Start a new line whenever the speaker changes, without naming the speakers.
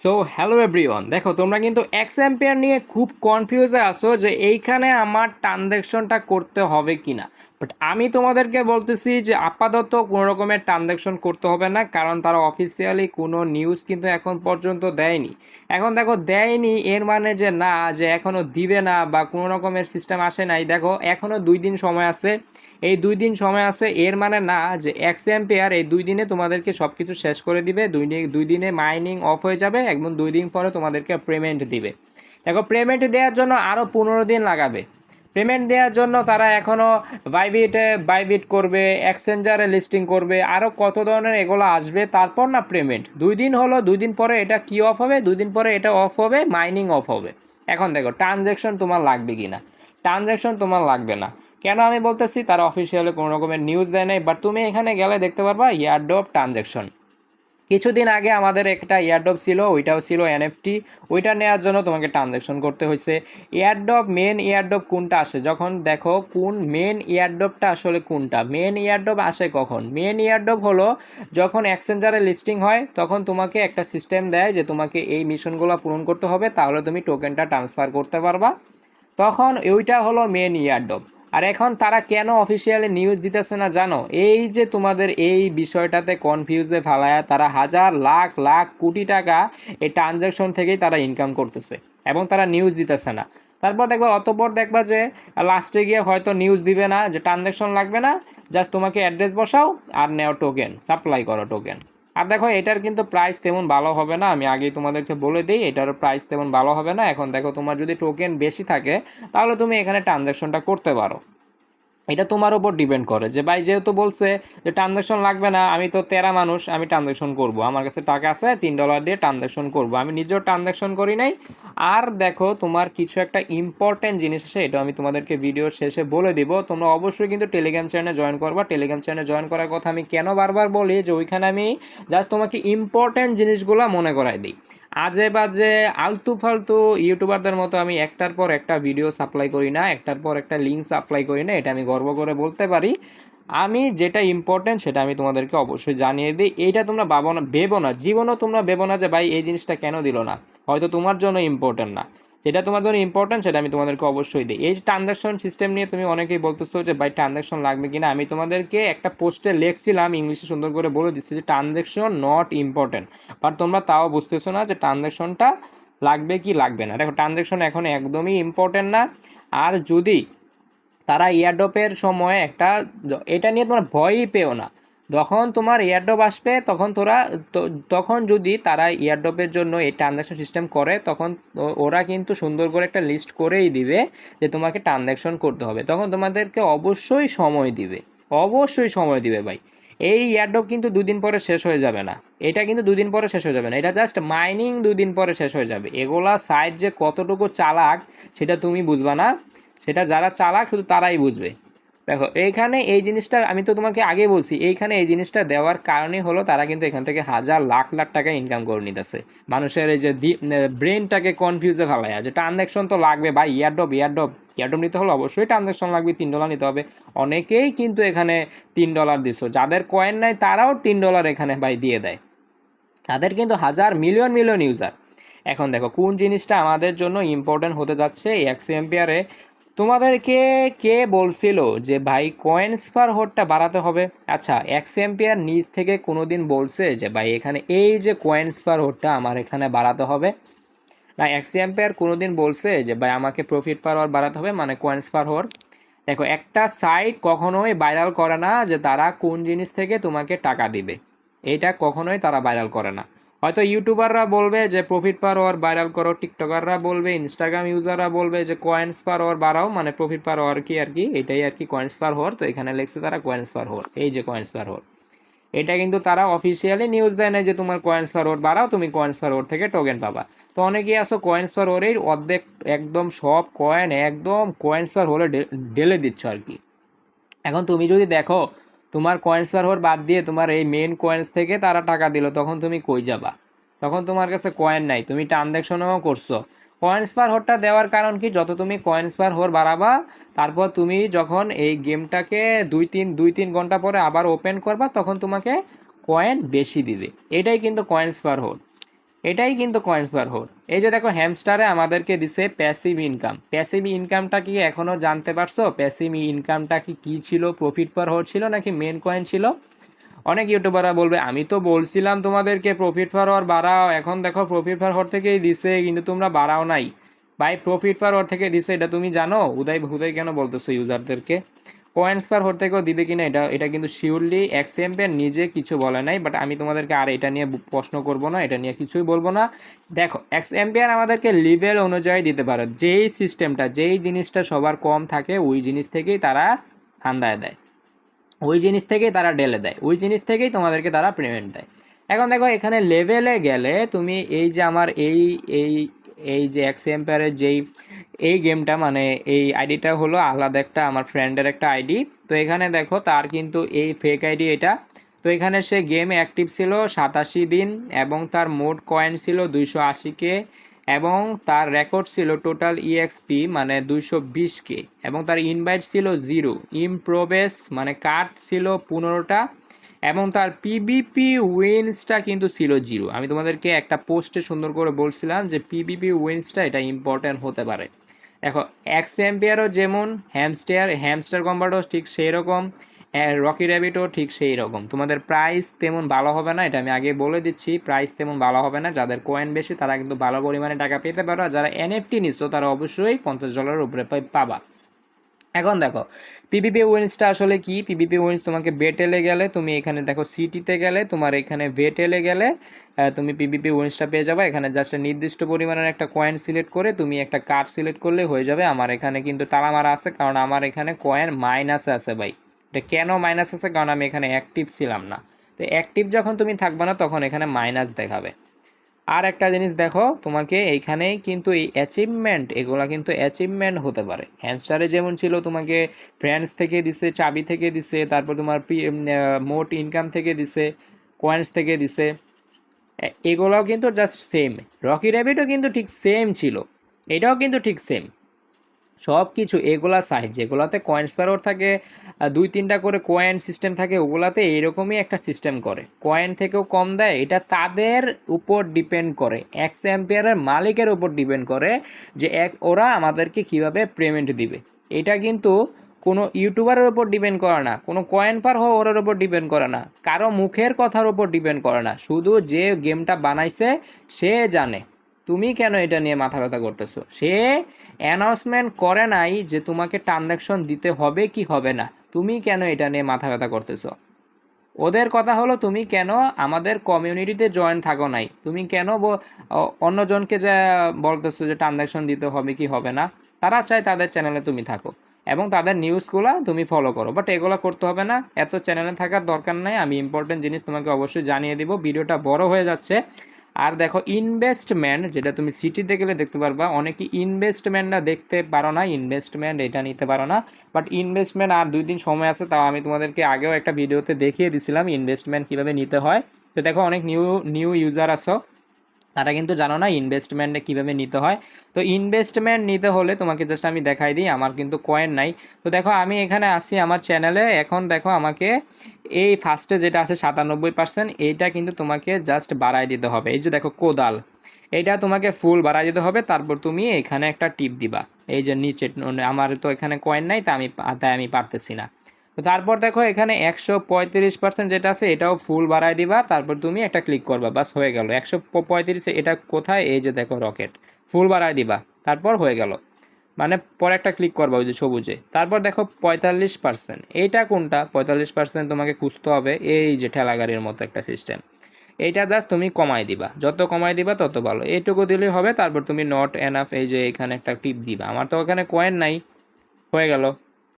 So hello everyone, দেখো তোমরা কিন্তু এক্স অ্যাম্পিয়ার নিয়ে খুব কনফিউজে আছো যে এইখানে আমার ট্রানজ্যাকশনটা করতে হবে কিনা। বাট আমি তোমাদেরকে বলতেছি যে আপাতত কোনো রকমের ট্রানজ্যাকশন করতে হবে না, কারণ তারা অফিসিয়ালি কোনো নিউজ কিন্তু এখন পর্যন্ত দেয়নি। এখন দেখো দেয়নি এর মানে যে না, যে এখনও দিবে না বা কোনো রকমের সিস্টেম আসে নাই। দেখো এখনও 2 দিন সময় আছে, এই 2 দিন সময় আছে এর মানে না যে এক্স এম্পিয়ার এই 2 দিনে তোমাদেরকে সব কিছু শেষ করে দিবে। 2 দিনে মাইনিং অফ হয়ে যাবে এবং 2 দিন পরে তোমাদেরকে পেমেন্ট দিবে। দেখো পেমেন্ট দেওয়ার জন্য আরও 15 দিন লাগাবে। পেমেন্ট দেওয়ার জন্য তারা এখনও বাইবিট করবে, এক্সচেঞ্জারে লিস্টিং করবে, আরও কত ধরনের এগুলো আসবে, তারপর না পেমেন্ট। 2 দিন হলো, 2 দিন পরে এটা কি অফ হবে, 2 দিন পরে এটা অফ হবে, মাইনিং অফ হবে। এখন দেখো ট্রানজ্যাকশন তোমার লাগবে কি না। ট্রানজ্যাকশন তোমার লাগবে না। কেন আমি বলতেছি, তারা অফিসিয়ালি কোনো রকমের নিউজ দেয় নাই, বাট তুমি এখানে গেলে দেখতে পারবা ইয়ারড্রপ ট্রানজ্যাকশন। কিছুদিন আগে আমাদের একটা ইয়ারড্রপ ছিল, ওইটাও ছিল এনএফটি। ওইটা নেওয়ার জন্য তোমাকে ট্রানজ্যাকশন করতে হয়েছে। ইয়ারড্রপ, মেন ইয়ারড্রপ কোনটা আসে, যখন দেখো কোন মেন ইয়ারড্রপটা আসলে কোনটা। মেন ইয়ারড্রপ আসে কখন? মেন ইয়ারড্রপ হলো যখন এক্সচেঞ্জারে লিস্টিং হয়, তখন তোমাকে একটা সিস্টেম দেয় যে তোমাকে এই মিশনগুলো পূরণ করতে হবে, তাহলে তুমি টোকেনটা ট্রান্সফার করতে পারবা। তখন ওইটা হলো মেন ইয়ারড্রপ। আর এখন তারা কেন অফিসিয়ালি নিউজ দিতেছে না জানো? এই যে তোমাদের এই বিষয়টাতে কনফিউজে ফেলায় তারা হাজার লাখ লাখ কোটি টাকা এই ট্রানজ্যাকশন থেকেই তারা ইনকাম করতেছে, এবং তারা নিউজ দিতেছে না। তারপর দেখবা, অতপর দেখবা যে লাস্টে গিয়ে হয়তো নিউজ দিবে না, যে ট্রানজ্যাকশন লাগবে না, জাস্ট তোমাকে অ্যাড্রেস বসাও আর নেও টোকেন, সাপ্লাই করো টোকেন। আর দেখো এটার কিন্তু প্রাইস তেমন ভালো হবে না, আমি আগেই তোমাদেরকে বলে দিই এটারও প্রাইস তেমন ভালো হবে না। এখন দেখো তোমার যদি টোকেন বেশি থাকে তাহলে তুমি এখানে ট্রানজ্যাকশনটা করতে পারো। এটা তোমার উপর ডিপেন্ড করে যে ভাই যেহেতু বলছে যে ট্রানজ্যাকশন লাগবে না, আমি তো তেরা মানুষ, আমি ট্রানজ্যাকশন করব, আমার কাছে টাকা আছে, $3 দিয়ে ট্রানজ্যাকশন করব, আমি নিজেও ট্রানজ্যাকশন করি নাই। আর দেখো তোমার কিছু একটা ইম্পর্টেন্ট জিনিস আছে, এটা আমি তোমাদেরকে ভিডিওর শেষে বলে দিব। তোমরা অবশ্যই কিন্তু টেলিগ্রাম চ্যানেলে জয়েন করবা। টেলিগ্রাম চ্যানেলে জয়েন করার কথা আমি কেন বারবার বলি, যে ওইখানে আমি জাস্ট তোমাকে ইম্পর্টেন্ট জিনিসগুলো মনে করাই দিই। আজে বাজে আলতু ফালতু ইউটিউবারদের মতো আমি একটার পর একটা ভিডিও সাপ্লাই করি না, একটার পর একটা লিঙ্ক সাপ্লাই করি না, এটা আমি গর্ব করে বলতে পারি। আমি যেটা ইম্পর্টেন্ট সেটা আমি তোমাদেরকে অবশ্যই জানিয়ে দিই। এইটা তোমরা ভেবো না, জীবনও তোমরা ভেবো না যে ভাই এই জিনিসটা কেন দিল না, হয়তো তোমার জন্য ইম্পর্টেন্ট না। যেটা তোমার জন্য ইম্পর্টেন্ট সেটা আমি তোমাদেরকে অবশ্যই দিই। এই যে ট্রানজ্যাকশন সিস্টেম নিয়ে তুমি অনেকেই বলতেছো যে ভাই ট্রানজ্যাকশন লাগবে কিনা, আমি তোমাদেরকে একটা পোস্টে লিখছিলাম, ইংলিশে সুন্দর করে বলে দিচ্ছি যে ট্রানজ্যাকশন নট ইম্পর্টেন্ট। বাট তোমরা তাও বুঝতেছো না যে ট্রানজ্যাকশনটা লাগবে কি লাগবে না। দেখো ট্রানজ্যাকশন এখন একদমই ইম্পর্টেন্ট না। আর যদি তারা এয়ারড্রপের সময় একটা, এটা নিয়ে তোমরা ভয়ই পেও না। যখন তোমার এয়ারড্রপ আসবে তখন তখন যদি তারা এয়ারড্রপের জন্য এই ট্রানজ্যাকশন সিস্টেম করে, তখন ওরা কিন্তু সুন্দর করে একটা লিস্ট করেই দিবে যে তোমাকে ট্রানজ্যাকশন করতে হবে, তখন তোমাদেরকে অবশ্যই সময় দিবে। অবশ্যই সময় দিবে ভাই। এই এয়ারড্রপ কিন্তু 2 দিন পরে শেষ হয়ে যাবে না। এটা কিন্তু 2 দিন পরে শেষ হয়ে যাবে না, এটা জাস্ট মাইনিং 2 দিন পরে শেষ হয়ে যাবে। এগুলা সাইড যে কতটুকু চালাক সেটা তুমি বুঝবা না, সেটা যারা চালাক শুধু তারাই বুঝবে। দেখো এইখানে এই জিনিসটা আমি তো তোমাকে আগে বলছি, এইখানে এই জিনিসটা দেওয়ার কারণই হলো তারা কিন্তু এখান থেকে হাজার লাখ লাখ টাকা ইনকাম করে নিতেছে। মানুষের এই যে ব্রেনটাকে কনফিউজে ফেলায় যে ট্রানজ্যাকশন তো লাগবে ভাই, ইয়ারড্রপ ইয়ারড্রপ ইয়ারড্রপ নিতে হলে অবশ্যই ট্রানজ্যাকশন লাগবে, $3 নিতে হবে। অনেকেই কিন্তু এখানে $3 দিছো, যাদের কয়েন নাই তারাও $3 এখানে ভাই দিয়ে দেয়। তাদের কিন্তু হাজার মিলিয়ন মিলিয়ন ইউজার। এখন দেখো কোন জিনিসটা আমাদের জন্য ইম্পর্টেন্ট হতে যাচ্ছে এই এক্সএমপিয়ারে। তোমাদেরকে কে বলছিল যে ভাই কয়েন্স পার হোডটা বাড়াতে হবে? আচ্ছা, এক্সএমপিয়ার নিজ থেকে কোনোদিন বলছে যে ভাই এখানে এই যে কয়েন্স পার হোডটা আমার এখানে বাড়াতে হবে? না, এক্সএমপিয়ার কোনোদিন বলছে যে ভাই আমাকে প্রফিট পার হোড বাড়াতে হবে, মানে কয়েন্স পার হোড? দেখো একটা সাইট কখনোই ভাইরাল করে না যে তারা কোন জিনিস থেকে তোমাকে টাকা দিবে, এটা কখনোই তারা ভাইরাল করে না। হয়তো ইউটিউবাররা বলবে যে প্রফিট পার আওয়ার ভাইরাল করো, টিকটকাররা বলবে, ইনস্টাগ্রাম ইউজাররা বলবে যে কয়েন্স পার আওয়ার বাড়াও, মানে প্রফিট পার আওয়ার কি আর কি, এটাই আর কি কয়েন্স পার আওয়ার। তো এখানে লিখছে তারা কয়েন্স পার আওয়ার, এই যে কয়েন্স পার আওয়ার। এটা কিন্তু তারা অফিসিয়ালি নিউজ দেয় না যে তোমার কয়েন্স পার আওয়ার বাড়াও, তুমি কয়েন্স পার আওয়ার থেকে টোকেন পাবা। তো অনেকেই আসো কয়েন্স পার আওয়ারের অর্ধেক, একদম সব কয়েন একদম কয়েন্স পার হলে ঢেলে দিচ্ছ আর কি। এখন তুমি যদি দেখো তোমার কয়েন্স পার হওয়ার বাদ দিয়ে তোমার এই মেন কয়েন্স থেকে তারা টাকা দিল, তখন তুমি কই যাবা? তখন তোমার কাছে কয়েন নাই, তুমি ট্রানজ্যাকশনও করছো। কয়েন্স পার হওয়ারটা দেওয়ার কারণ কি, যত তুমি কয়েন্স পার হওয়ার বাড়াবা, তারপর তুমি যখন এই গেমটাকে 2-3 ঘন্টা পরে আবার ওপেন করবা, তখন তোমাকে কয়েন বেশি দিবে। এটাই কিন্তু কয়েন্স পার হওয়ার। এটাই কিন্তু কয়েন্স পার হোর। এই যে দেখো হ্যামস্টারে আমাদেরকে দিছে প্যাসিভ ইনকাম। প্যাসিভ ইনকামটা কি এখনো জানতে পারছো? প্যাসিভ ইনকামটা কি ছিল? প্রফিট পার হোর ছিল নাকি মেন কয়েন ছিল? অনেক ইউটিউবাররা বলবে আমি তো বলছিলাম তোমাদেরকে প্রফিট পার হওয়ার বাড়াও, এখন দেখো প্রফিট পার হওয়ার থেকেই দিছে কিন্তু তোমরা বাড়াও নাই। ভাই প্রফিট পার হওয়ার থেকে দিছে এটা তুমি জানো? হুদাই হুদাই কেন বলতেছো ইউজারদেরকে? কয়েন্স পার হওয়ার থেকেও দিবে কিনা এটা এটা কিন্তু শিওরলি এক্সএমপের নিজে কিছু বলে নাই, বাট আমি তোমাদেরকে আর এটা নিয়ে প্রশ্ন করব না, এটা নিয়ে কিছুই বলবো না। দেখো এক্সএমপিআর আমাদেরকে লেভেল অনুযায়ী দিতে পারে, যেই সিস্টেমটা যেই জিনিসটা সবার কম থাকে ওই জিনিস থেকেই তারা হান্দায় দেয়, ওই জিনিস থেকেই তারা ঢেলে দেয়, ওই জিনিস থেকেই তোমাদেরকে তারা পেমেন্ট দেয়। এখন দেখো এখানে লেভেলে গেলে তুমি এই যে আমার এই এই যে এক্স এম্পায়ারের যেই এই গেমটা মানে এই আইডিটা হলো আলাদা একটা আমার ফ্রেন্ডের একটা আইডি। তো এখানে দেখো তার কিন্তু এই ফেক আইডি এটা। তো এখানে সে গেমে অ্যাক্টিভ ছিল 87 দিন এবং তার মোট কয়েন ছিল 280K এবং তার রেকর্ড ছিল টোটাল ইএক্সপি মানে 220K এবং তার ইনভাইট ছিল 0, ইমপ্রোবেস মানে কাট ছিল 15টা এবং তার পিবিপি উইন্সটা কিন্তু ছিল 0। আমি তোমাদেরকে একটা পোস্টে সুন্দর করে বলছিলাম যে পিবিপি উইন্সটা এটা ইম্পর্ট্যান্ট হতে পারে। দেখো এক্স এম্পিয়ারও যেমন হ্যামস্টার কম্বাটও ঠিক সেই রকম, রকি র্যাবিটও ঠিক সেই রকম। তোমাদের প্রাইস তেমন ভালো হবে না, এটা আমি আগে বলে দিচ্ছি, প্রাইস তেমন ভালো হবে না। যাদের কয়েন বেশি তারা কিন্তু ভালো পরিমাণে টাকা পেতে পারো, আর যারা এনএফটি নিচ্ছ তারা অবশ্যই $50 উপরে পাবা। এখন দেখো পিবিপি উইন্সটা আসলে কি? পিবিপি উইন্স তোমাকে বেটেলে গেলে তুমি এখানে দেখো সিটিতে গেলে তোমার এখানে ভেটেলে গেলে তুমি পিবিপি উইন্সটা পেয়ে যাবে। এখানে জাস্ট নির্দিষ্ট পরিমাণের একটা কয়েন সিলেক্ট করে তুমি একটা কার্ড সিলেক্ট করলে হয়ে যাবে। আমার এখানে কিন্তু তালা মারা আছে কারণ আমার এখানে কয়েন মাইনাসে আছে ভাই। এটা কেন মাইনাস আছে? কারণ আমি এখানে অ্যাক্টিভ ছিলাম না। তো অ্যাক্টিভ যখন তুমি থাকবে না তখন এখানে মাইনাস দেখাবে। আর একটা জিনিস দেখো তোমাকে এইখানেই কিন্তু এই অ্যাচিভমেন্ট এগুলা কিন্তু অ্যাচিভমেন্ট হতে পারে। হ্যামস্টারে যেমন ছিল তোমাকে ফ্রেন্ডস থেকে দিছে, চাবি থেকে দিছে, তারপর তোমার মোট ইনকাম থেকে দিছে, কয়েন্স থেকে দিছে, এগুলাও কিন্তু জাস্ট সেম। রকি র্যাবিটও কিন্তু ঠিক সেম ছিল, এটাও কিন্তু ঠিক সেম। সব কিছু এগুলা সাইজ যেগুলাতে কয়েন স্প্যারোর থাকে 2-3টা করে কয়েন সিস্টেম থাকে ওগুলাতে এইরকমই একটা সিস্টেম করে, কয়েন থেকেও কম দেয়। এটা তাদের উপর ডিপেন্ড করে, এক্স এম্পিয়ারের মালিকের উপর ডিপেন্ড করে যে ওরা আমাদেরকে কিভাবে পেমেন্ট দিবে। এটা কিন্তু কোনো ইউটিউবারের উপর ডিপেন্ড করে না, কোনো কয়েন পার হওয়া ওর উপর ডিপেন্ড করে না, কারো মুখের কথার উপর ডিপেন্ড করে না, শুধু যে গেমটা বানাইছে সে জানে। তুমি কেন এটা নিয়ে মাথা ব্যথা করতেছো? সে অ্যানাউন্সমেন্ট করে নাই যে তোমাকে ট্রানজ্যাকশন দিতে হবে কি হবে না, তুমি কেন এটা নিয়ে মাথা ব্যথা করতেছো? ওদের কথা হলো তুমি কেন আমাদের কমিউনিটিতে জয়েন থাকো নাই, তুমি কেন অন্যজনকে যা বলতেছো যে ট্রানজ্যাকশন দিতে হবে কি হবে না। তারা চায় তাদের চ্যানেলে তুমি থাকো এবং তাদের নিউজগুলো তুমি ফলো করো, বাট এগুলো করতে হবে না, এত চ্যানেলে থাকার দরকার নাই। আমি ইম্পর্টেন্ট জিনিস তোমাকে অবশ্যই জানিয়ে দিব, ভিডিওটা বড় হয়ে যাচ্ছে। আর দেখো ইনভেস্টমেন্ট যেটা তুমি সিটিতে গেলে দেখতে পারবা, অনেকে ইনভেস্টমেন্টটা দেখতে পারো না, ইনভেস্টমেন্ট এটা নিতে পারো না। বাট ইনভেস্টমেন্ট আর 2 দিন সময় আছে, তাও আমি তোমাদেরকে আগেও একটা ভিডিওতে দেখিয়ে দিছিলাম ইনভেস্টমেন্ট কীভাবে নিতে হয়। তো দেখো অনেক নিউ ইউজার আছো, তারা কিন্তু জানো না ইনভেস্টমেন্টে কীভাবে নিতে হয়। তো ইনভেস্টমেন্ট নিতে হলে তোমাকে জাস্ট আমি দেখাই দিই, আমার কিন্তু কয়েন নাই। তো দেখো আমি এখানে আসি আমার চ্যানেলে, এখন দেখো আমাকে এই ফার্স্টে যেটা আছে 97%, এইটা কিন্তু তোমাকে জাস্ট বাড়াই দিতে হবে। এই যে দেখো কোদাল, এইটা তোমাকে ফুল বাড়াই দিতে হবে, তারপর তুমি এখানে একটা টিপ দিবা। এই যে নিচে আমার তো এখানে কয়েন নাই তাই আমি পারতেছি না। তো তারপর দেখো এখানে 135% যেটা আছে এটাও ফুল বাড়াই দিবা, তারপর তুমি একটা ক্লিক করবা, বাস হয়ে গেল 135। এটা কোথায়? এই যে দেখো রকেট, ফুল বাড়াই দিবা, তারপর হয়ে গেল। মানে পরে একটা ক্লিক করবা ওই যে সবুজে, তারপর দেখো 45%, এইটা কোনটা 45% তোমাকে খুঁজতে হবে। এই যে ঠেলা গাড়ির মতো একটা সিস্টেম, এইটা জাস্ট তুমি কমাই দিবা, যত কমাই দিবা তত ভালো, এইটুকু দিলেই হবে। তারপর তুমি নট এনাফ এই যে এখানে একটা টিপ দিবা, আমার তো ওখানে কয়েন নাই, হয়ে গেল।